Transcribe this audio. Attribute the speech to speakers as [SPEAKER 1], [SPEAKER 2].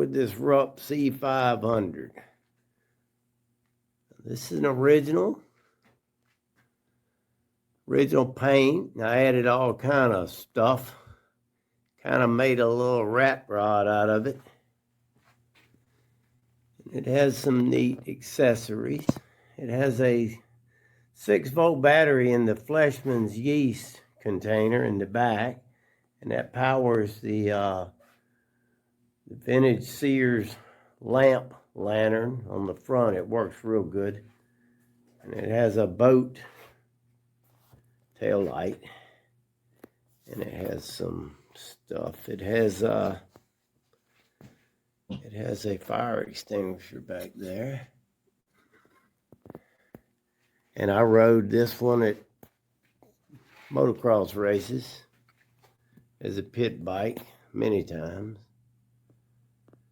[SPEAKER 1] with this Rupp C500. This is an original paint. I added all kind of stuff. Kind of made a little rat rod out of it. It has some neat accessories. It has a 6-volt battery in the Fleshman's yeast container in the back, and that powers the vintage Sears lamp lantern on the front. It works real good. And it has a boat tail light, and it has some stuff. It has a fire extinguisher back there. And I rode this one at motocross races as a pit bike many times.